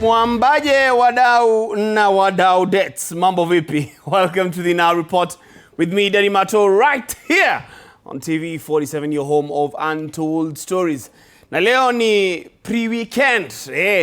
Mwambaje wadau na wadau debts. Mambo vipi? Welcome to the Now Report with me, Daddie Marto, right here on TV 47, your home of untold stories. Na leo ni pre-weekend.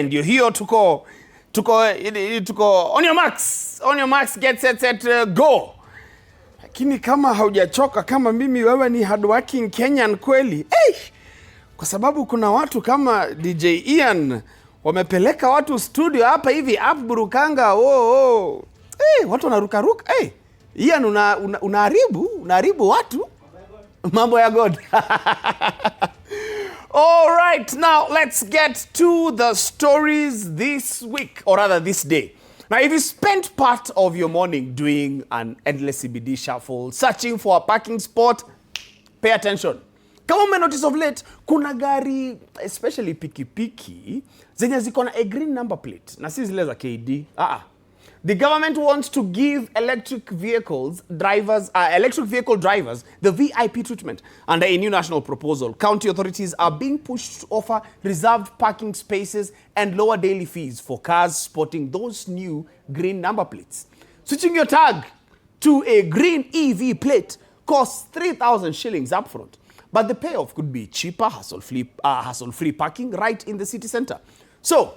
Ndio hiyo tuko on your marks, get set, go. Lakini kama haujachoka kama mimi, wewe ni hardworking Kenyan kweli. Kwa sababu kuna watu kama DJ Ian wamepeleka watu studio hapa hivi Burukanga. Watu wanaruka. Ian unaharibu watu mambo ya God. All right, now let's get to the stories this week, or rather this day. Now, if you spent part of your morning doing an endless CBD shuffle, searching for a parking spot, pay attention. Kama umenotice of late, kuna gari, especially pikipiki, zenye ziko na a green number plate. Na si zile za KD. The government wants to give electric vehicle drivers the VIP treatment. Under a new national proposal, county authorities are being pushed to offer reserved parking spaces and lower daily fees for cars sporting those new green number plates. Switching your tag to a green EV plate costs 3,000 shillings upfront. But the payoff could be cheaper, hassle-free parking right in the city center. So,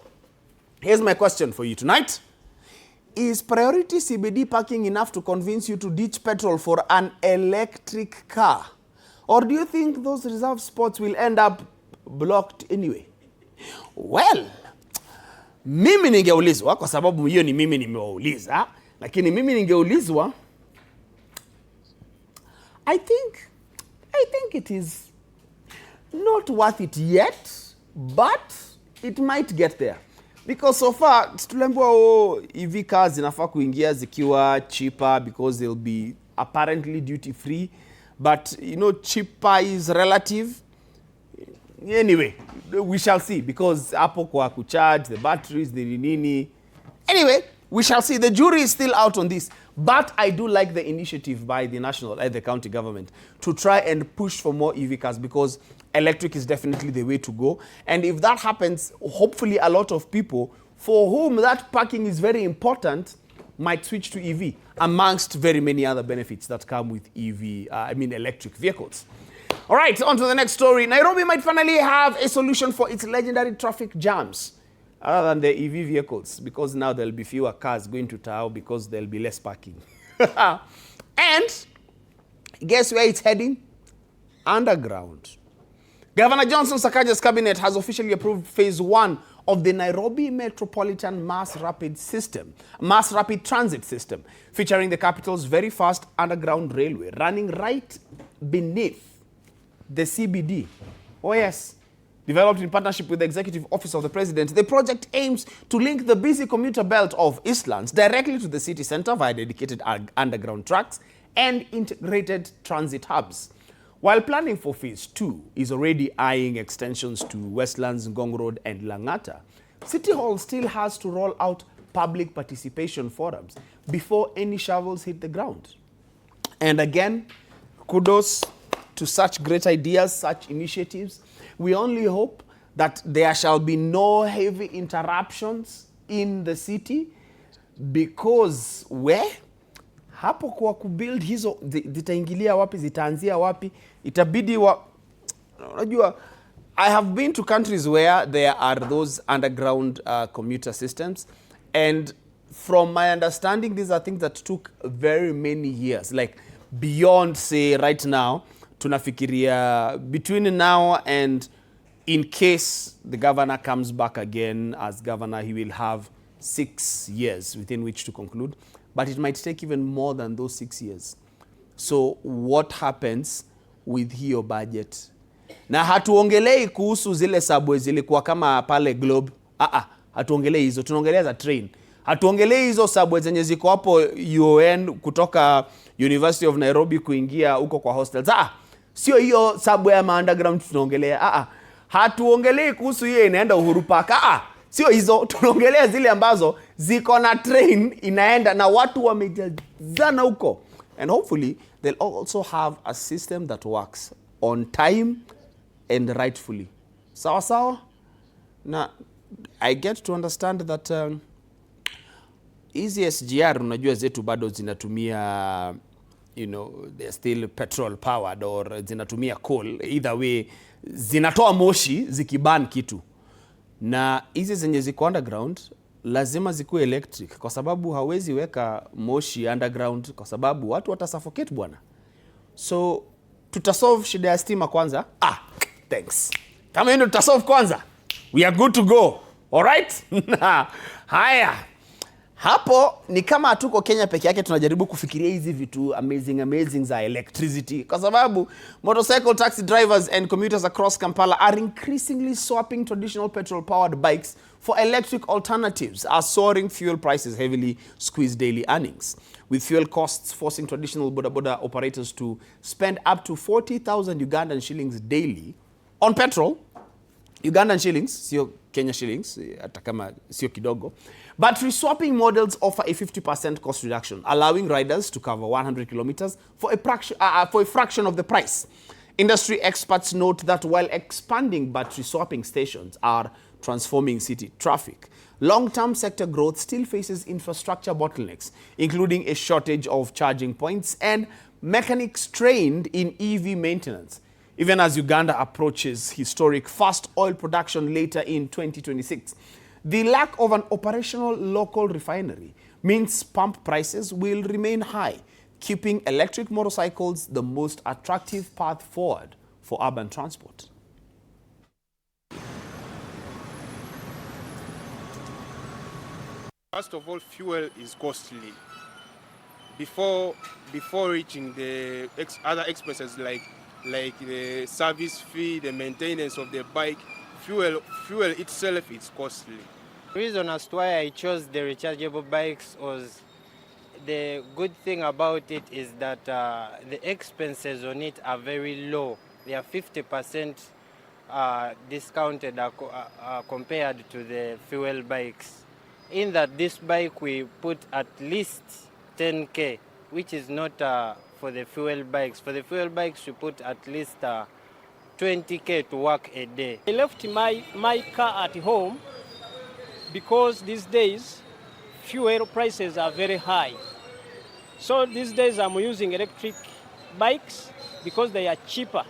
here's my question for you tonight. Is priority CBD parking enough to convince you to ditch petrol for an electric car? Or do you think those reserved spots will end up blocked anyway? Well, mimi ningeulizwa, kwa sababu hiyo ni mimi nimeuliza, lakini mimi ningeulizwa, I think it is not worth it yet, but it might get there. Because so far, tulembo EV cars zinafaa kuingia zikiwa cheaper because they'll be apparently duty free. But, you know, cheaper is relative. Anyway, we shall see, because hapo kwa kucharge, the batteries, the nini. Anyway, we shall see. The jury is still out on this. But I do like the initiative by the national and the county government to try and push for more EV cars, because electric is definitely the way to go. And if that happens, hopefully a lot of people for whom that parking is very important might switch to EV, amongst very many other benefits that come with electric vehicles. All right, on to the next story. Nairobi might finally have a solution for its legendary traffic jams, other than the EV vehicles, because now there'll be fewer cars going to Tao because there'll be less parking. And guess where it's heading? Underground. Governor Johnson Sakaja's cabinet has officially approved phase 1 of the Nairobi Metropolitan Mass Rapid Transit System, featuring the capital's very fast underground railway running right beneath the CBD. Oh yes. Developed in partnership with the Executive Office of the President, the project aims to link the busy commuter belt of Eastlands directly to the city center via dedicated underground tracks and integrated transit hubs. While planning for phase 2 is already eyeing extensions to Westlands, Ngong Road and Langata, City Hall still has to roll out public participation forums before any shovels hit the ground. And again, kudos to such great ideas, such initiatives. We only hope that there shall be no heavy interruptions in the city, because hapo kwa kubuild hizo zitaingilia wapi, zitaanzia wapi, itabidi unajua, I have been to countries where there are those underground commuter systems, and from my understanding, these are things that took very many years, like beyond, say, right now, tunafikiria between now and, in case the governor comes back again as governor, he will have 6 years within which to conclude. But it might take even more than those 6 years. So what happens with hiyo budget? Na hatuongelei kuhusu zile subways zilikuwa kama pale Globe. Hatuongelei hizo, tunaongelea za train. Hatuongelei hizo subways zenye ziko hapo UN kutoka University of Nairobi kuingia huko kwa hostels. Sio hiyo subway ya underground tunaongelea. Hatuongelei kuhusu hiyo inaenda Uhuru Park. Sio hizo, tunaongelea zile ambazo ziko na train inaenda na watu wamejazana huko. And hopefully they'll also have a system that works on time and rightfully. Sawa sawa? Na I get to understand that hizi SGR unajua zetu bado zinatumia they're still petrol powered or zinatumia coal. Either way zinatoa moshi zikiban kitu, na hizi zenye ziko underground lazima zikuwe electric, kwa sababu hawezi weka moshi underground kwa sababu watu watasuffocate bwana. So tutasolve shida ya stima kwanza. Thanks. Kama ndio tutasolve kwanza, we are good to go. All right? Haya. Hapo ni kama hatuko Kenya peke yake, tunajaribu kufikiria hizi vitu amazing za electricity, kwa sababu motorcycle taxi drivers and commuters across Kampala are increasingly swapping traditional petrol powered bikes for electric alternatives as soaring fuel prices heavily squeeze daily earnings, with fuel costs forcing traditional boda operators to spend up to 40,000 Ugandan shillings daily on petrol. Ugandan shillings, sio Kenya shillings, hata kama sio kidogo. Battery swapping models offer a 50% cost reduction, allowing riders to cover 100 kilometers for a fraction of the price. Industry experts note that while expanding battery swapping stations are transforming city traffic, long-term sector growth still faces infrastructure bottlenecks, including a shortage of charging points and mechanics trained in EV maintenance. Even as Uganda approaches historic fast oil production later in 2026, the lack of an operational local refinery means pump prices will remain high, keeping electric motorcycles the most attractive path forward for urban transport. First of all, fuel is costly. Before reaching the other expenses like the service fee, the maintenance of the bike, fuel itself is costly. The reason as to why I chose the rechargeable bikes was, the good thing about it is that the expenses on it are very low. They are 50% discounted compared to the fuel bikes. In that this bike we put at least 10K, which is not for the fuel bikes. For the fuel bikes we put at least 20K to work a day. I left my car at home because these days fuel prices are very high. So these days I'm using electric bikes because they are cheaper.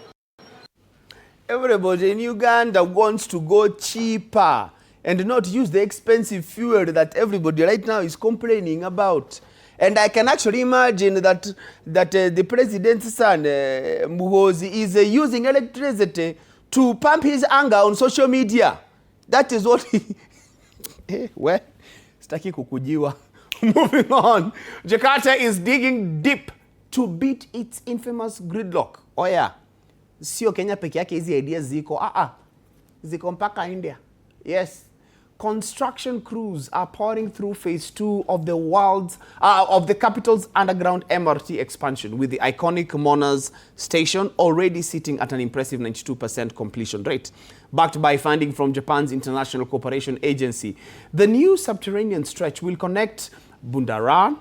Everybody in Uganda wants to go cheaper and not use the expensive fuel that everybody right now is complaining about. And I can actually imagine that the president's son, Muhozi, is using electricity to pump his anger on social media. That is what he... well, sitaki kukujiwa. Moving on. Jakarta is digging deep to beat its infamous gridlock. Oh yeah. Sio Kenya peke yake hizi ideas ziko. Ziko mpaka India. Yes. Construction crews are pouring through phase 2 of the capital's underground MRT expansion, with the iconic Mona's station already sitting at an impressive 92% completion rate. Backed by funding from Japan's International Cooperation Agency, the new subterranean stretch will connect Bundaran,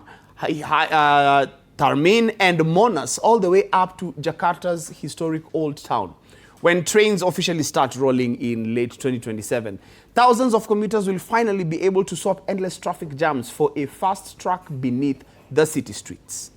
Tarmin and Monas all the way up to Jakarta's historic Old Town. When trains officially start rolling in late 2027, thousands of commuters will finally be able to swap endless traffic jams for a fast track beneath the city streets.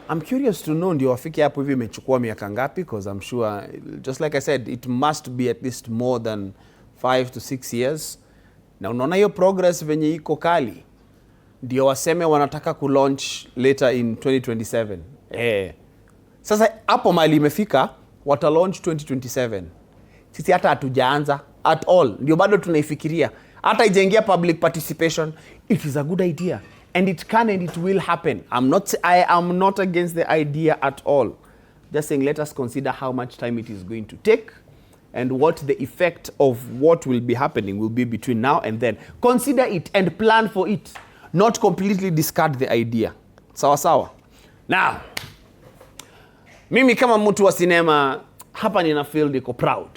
I'm curious to know ndio wafike hapo hivi imechukua miaka ngapi, because I'm sure, just like I said, it must be at least more than 5 to 6 years. Na unaona hiyo progress venye iko kali, ndio waseme wanataka launch later in 2027. Sasa hapo mali imefika, wata launch 2027. Sisi hata hatujaanza at all, ndio bado tunaifikiria. Hata ijaingia public participation. It is a good idea. And it can and it will happen. I am not against the idea at all. Just saying, let us consider how much time it is going to take and what the effect of what will be happening will be between now and then. Consider it and plan for it. Not completely discard the idea. Sawa sawa. Now, mimi kama mtu wa sinema, hapa nina feel niko proud.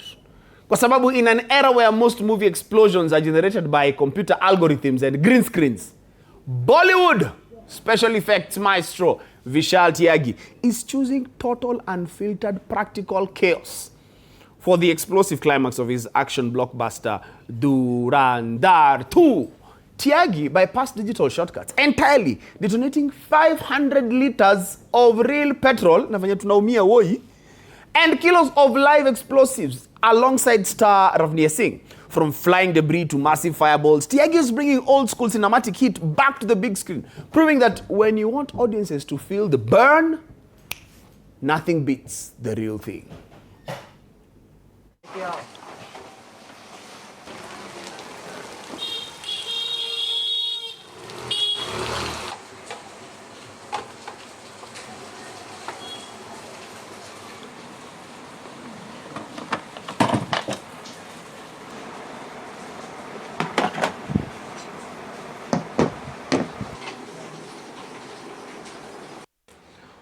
Kwa sababu in an era where most movie explosions are generated by computer algorithms and green screens, Bollywood special effects maestro Vishal Tyagi is choosing total unfiltered practical chaos for the explosive climax of his action blockbuster Durandar 2. Tyagi bypassed digital shortcuts entirely, detonating 500 liters of real petrol, na venye tunaumia woi, and kilos of live explosives alongside star Ravneer Singh. From flying debris to massive fireballs, Tyagi is bringing old school cinematic heat back to the big screen, proving that when you want audiences to feel the burn, nothing beats the real thing. Yeah.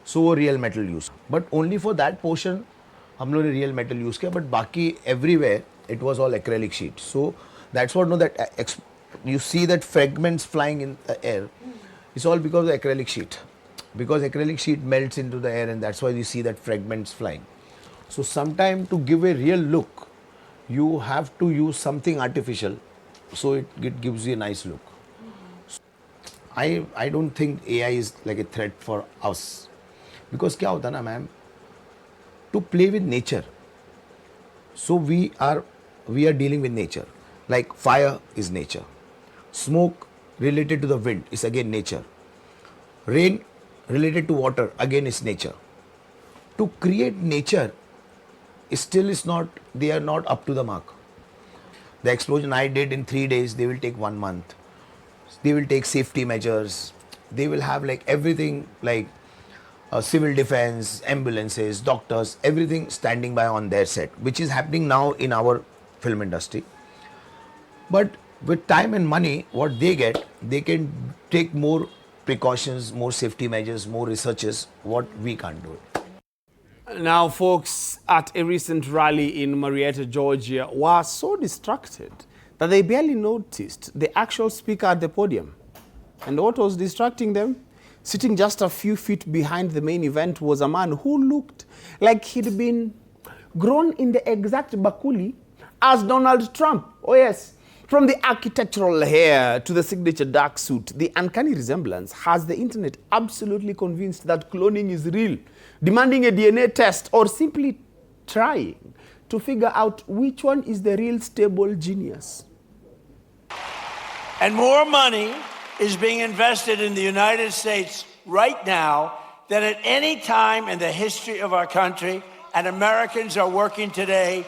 So वो real metal use, but only for that portion हम लोगों ने real metal use किया, but बाकी everywhere it was all acrylic sheet. So that's what that you see that fragments flying in the air. It's all because of the acrylic sheet, because acrylic sheet melts into the air, and that's why you see that fragments flying. So sometime to give a real look, you have to use something artificial, so it gives you a nice look. I don't think AI is like a threat for us. Because क्या होता है ना ma'am, to play with nature, so we are dealing with nature. Like fire is nature, smoke related to the wind is again nature, rain related to water again is nature. To create nature is not, they are not up to the mark. The explosion I did in 3 days, they will take 1 month. They will take safety measures. They will have like everything, like civil defense, ambulances, doctors, everything standing by on their set, which is happening now in our film industry. But with time and money, what they get, they can take more precautions, more safety measures, more researches, what we can't do. Now, folks at a recent rally in Marietta, Georgia, were so distracted that they barely noticed the actual speaker at the podium. And what was distracting them? Sitting just a few feet behind the main event was a man who looked like he'd been grown in the exact bakuli as Donald Trump. Oh yes, from the architectural hair to the signature dark suit, the uncanny resemblance has the internet absolutely convinced that cloning is real, demanding a DNA test or simply trying to figure out which one is the real stable genius. And more money is being invested in the United States right now than at any time in the history of our country, and Americans are working today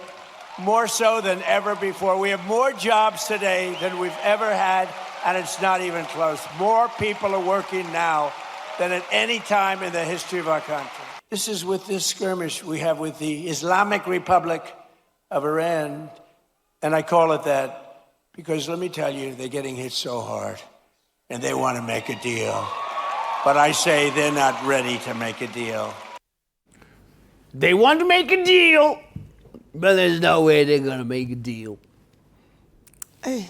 more so than ever before. We have more jobs today than we've ever had, and it's not even close. More people are working now than at any time in the history of our country. This is with this skirmish we have with the Islamic Republic of Iran, and I call it that because let me tell you, they're getting hit so hard. And they want to make a deal. But I say they're not ready to make a deal. They want to make a deal, but there's no way they're going to make a deal. Hey,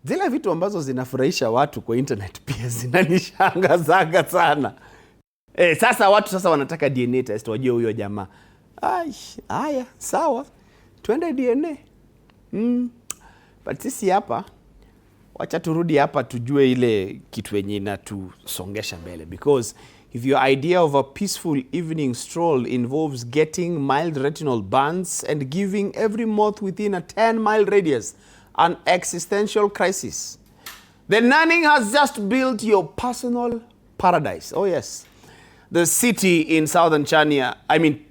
zile vitu ambazo zinafurahisha watu kwa internet pia zinanishangaza sana. Sasa watu sasa wanataka DNA test wajue huyo jamaa. Haya, sawa. Twende DNA. But sisi hapa wacha turudi hapa tujue ile kitu yenye inatusongesha mbele, because if your idea of a peaceful evening stroll involves getting mild retinal burns and giving every moth within a 10-mile radius an existential crisis, then Nanning has just built your personal paradise. Oh yes. The city in southern China, nimetoka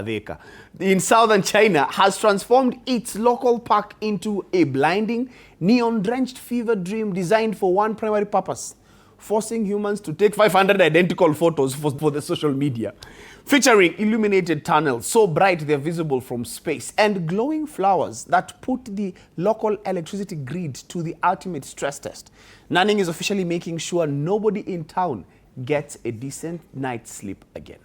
Dheka. In southern China has transformed its local park into a blinding, neon-drenched fever dream designed for one primary purpose: forcing humans to take 500 identical photos for the social media, featuring illuminated tunnels so bright they're visible from space, and glowing flowers that put the local electricity grid to the ultimate stress test. Nanning is officially making sure nobody in town gets a decent night's sleep again.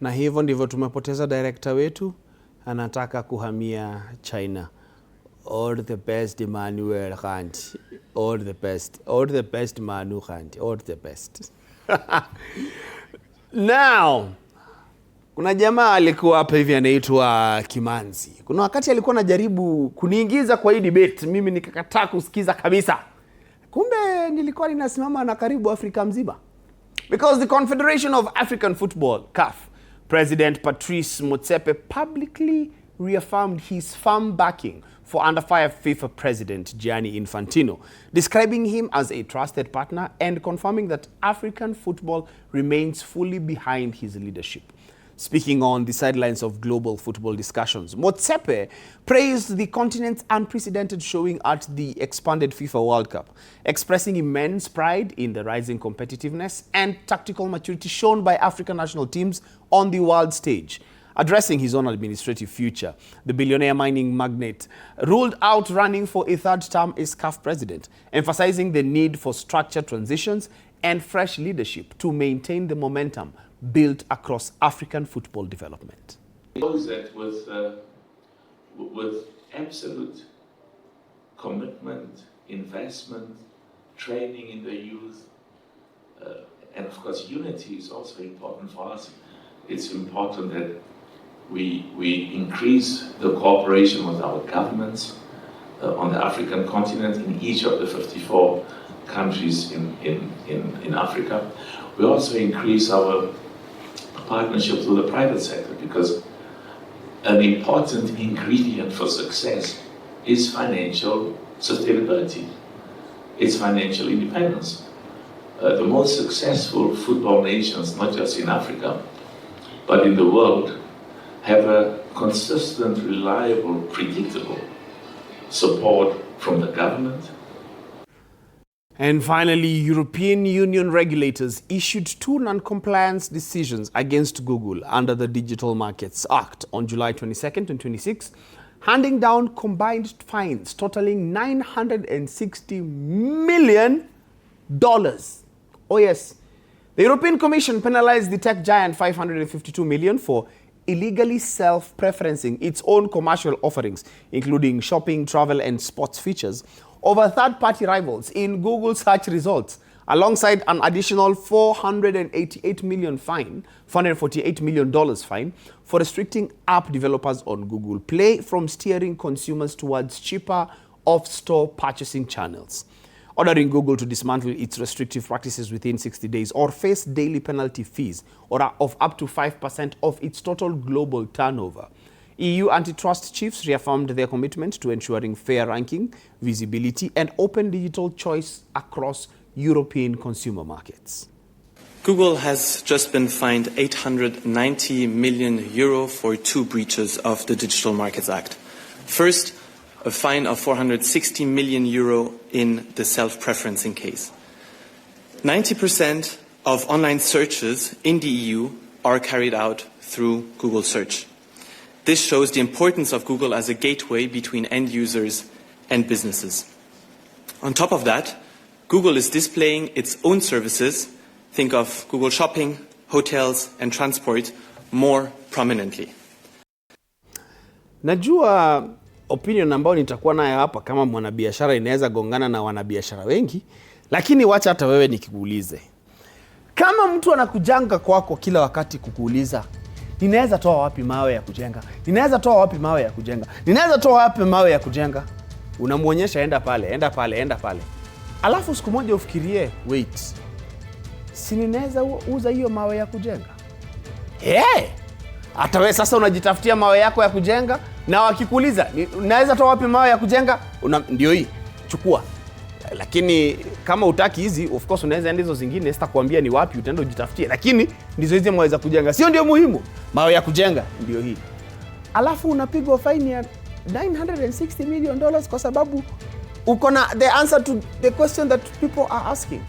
Na hivyo ndivyo tumepoteza director wetu, anataka kuhamia China. All the best, Emmanuel Khanti. All the best. All the best, Manu Khanti. All the best. Now, kuna jamaa alikuwa hapa hivi anaitwa Kimanzi. Kuna wakati alikuwa anajaribu kuniingiza kwa hii debate, mimi nikakataa kusikiza kabisa. Kumbe nilikuwa ninasimama na karibu Afrika mzima. Because the Confederation of African Football, CAF, President Patrice Motsepe publicly reaffirmed his firm backing for under-fire FIFA President Gianni Infantino, describing him as a trusted partner and confirming that African football remains fully behind his leadership. Speaking on the sidelines of global football discussions, Motsepe praised the continent's unprecedented showing at the expanded FIFA World Cup, expressing immense pride in the rising competitiveness and tactical maturity shown by African national teams on the world stage. Addressing his own administrative future, the billionaire mining magnate ruled out running for a third term as CAF president, emphasizing the need for structured transitions and fresh leadership to maintain the momentum built across African football development. That with absolute commitment, investment, training in the youth, and of course unity is also important for us. It's important that we increase the cooperation with our governments on the African continent in each of the 54 countries in Africa. We also increase our partnerships with the private sector, because an important ingredient for success is financial sustainability. It's financial independence. The most successful football nations, not just in Africa, but in the world, have a consistent, reliable, predictable support from the government. And finally, European Union regulators issued 2 non-compliance decisions against Google under the Digital Markets Act on July 22nd and 26th, handing down combined fines totaling $960 million. Oh yes, the European Commission penalized the tech giant $552 million for illegally self-preferencing its own commercial offerings, including shopping, travel, and sports features, over third-party rivals in Google search results, alongside an additional $448 million fine for restricting app developers on Google Play from steering consumers towards cheaper off-store purchasing channels, ordering Google to dismantle its restrictive practices within 60 days or face daily penalty fees of up to 5% of its total global turnover. EU antitrust chiefs reaffirmed their commitment to ensuring fair ranking, visibility, and open digital choice across European consumer markets. Google has just been fined €890 million for 2 breaches of the Digital Markets Act. First, a fine of €460 million in the self-preferencing case. 90% of online searches in the EU are carried out through Google Search. This shows the importance of Google as a gateway between end users and businesses. On top of that, Google is displaying its own services, think of Google Shopping, hotels, and transport, more prominently. Najua opinion ambayo nitakuwa nayo hapa kama mwanabiashara inaweza gongana na wanabiashara wengi, lakini wacha hata wewe nikikuulize. Kama mtu anakujanga kwako kila wakati kukuuliza, ninaweza toa wapi mawe ya kujenga? Ninaweza toa wapi mawe ya kujenga? Ninaweza toa wapi mawe ya kujenga? Unamuonyesha enda pale. Alafu siku moja ufikirie, wait, si ninaweza uza hiyo mawe ya kujenga? Hata wewe sasa unajitafutia mawe yako ya kujenga, na wakikuuliza naweza toa wapi mawe ya kujenga, ndio hii, chukua. Lakini kama utaki hizi, of course unaweza enda hizo zingine, sitakwambia ni wapi, utaenda ujitafutie, lakini ndizo hizi mawe za kujenga, sio ndio muhimu? Mawe ya kujenga ndio hii. Alafu unapigwa fine ya $960 million kwa sababu uko na the answer to the question that people are asking.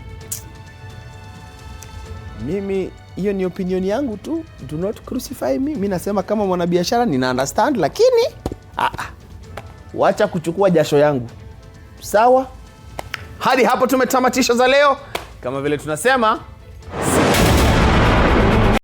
Mimi hiyo ni opinion yangu tu, do not crucify me. Mimi nasema kama mwanabiashara nina understand, lakini wacha kuchukua jasho yangu. Sawa? Hadi hapo tumetamatisha za leo. Kama vile tunasema